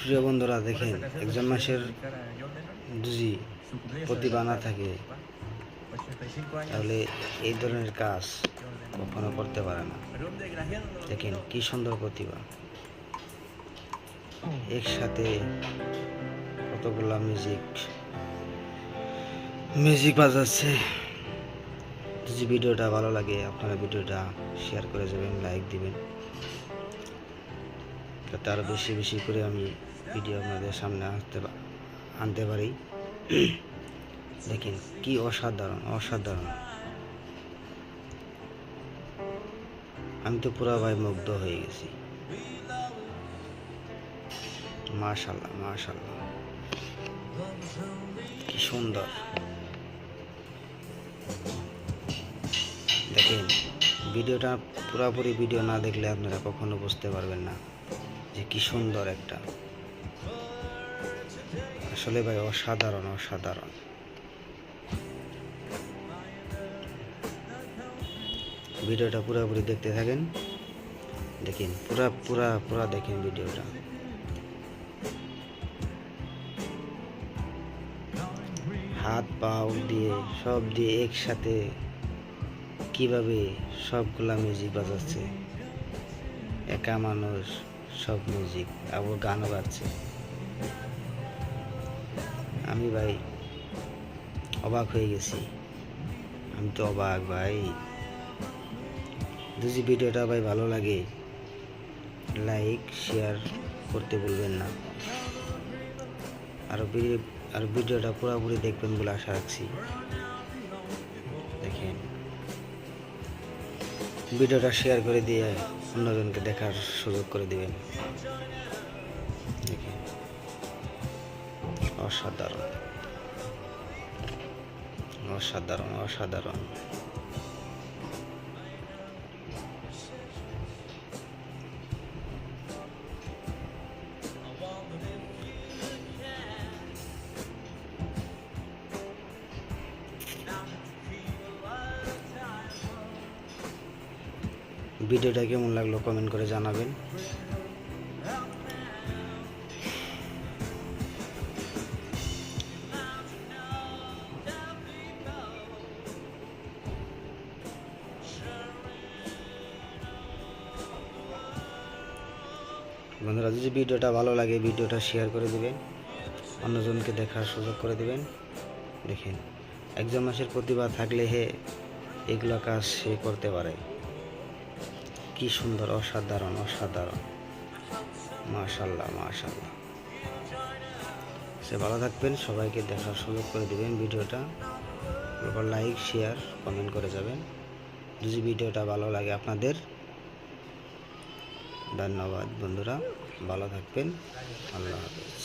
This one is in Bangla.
প্রিয় বন্ধুরা, দেখেন একজন মানুষের যদি প্রতিভা না থাকে তাহলে এই ধরনের কাজ কখনো করতে পারে না। দেখেন কি সুন্দর প্রতিভা, একসাথে কতগুলা মিউজিক বাজাচ্ছে। যদি ভিডিওটা ভালো লাগে আপনারা ভিডিওটা শেয়ার করে যাবেন, লাইক দিবেন, যাতে আরও বেশি বেশি করে আমি ভিডিও আপনাদের সামনে আনতে পারি। দেখেন কি অসাধারণ অসাধারণ, আমি তো পুরা ভাই মুগ্ধ হয়ে গেছি। মাশাআল্লাহ মাশাআল্লাহ, কি সুন্দর। দেখেন ভিডিওটা পুরোপুরি ভিডিও না দেখলে আপনারা কখনো বুঝতে পারবেন না যে কি সুন্দর একটা, আসলে ভাই অসাধারণ অসাধারণ। ভিডিওটা পুরোপুরি দেখতে থাকেন, দেখেন পুরা দেখেন ভিডিওটা। হাত পাও দিয়ে সব দিয়ে একসাথে কিভাবে সবগুলা মিউজিক বাজাচ্ছে, একা মানুষ সব মিউজিক, আবার গানও গাচ্ছে। আমি ভাই অবাক হয়ে গেছি, আমি তো অবাক ভাই। যদি ভিডিওটা ভাই ভালো লাগে লাইক শেয়ার করতে ভুলবেন না, আর ভিডিওটা পুরোপুরি দেখবেন বলে আশা রাখছি। দেখেন ভিডিওটা শেয়ার করে দিয়ে অন্যজনকে দেখার সুযোগ করে দিবেন। দেখেন অসাধারণ অসাধারণ অসাধারণ। ভিডিওটা কেমন লাগলো কমেন্ট করে জানাবেন। বন্ধুরা, যদি ভিডিওটা ভালো লাগে ভিডিওটা শেয়ার করে দিবেন, অন্যজনকে দেখার সুযোগ করে দিবেন। দেখেন একজন মানুষের প্রতিভা থাকলে এগুলো কাজ সে করতে পারে। কি সুন্দর অসাধারণ অসাধারণ, মাশাআল্লাহ মাশাআল্লাহ। সে ভালো থাকবেন, সবাইকে দেখার সুযোগ করে দিবেন ভিডিওটা, তারপর লাইক শেয়ার কমেন্ট করে যাবেন যদি ভিডিওটা ভালো লাগে আপনাদের। ধন্যবাদ বন্ধুরা, ভালো থাকবেন, আল্লাহ হাফেজ।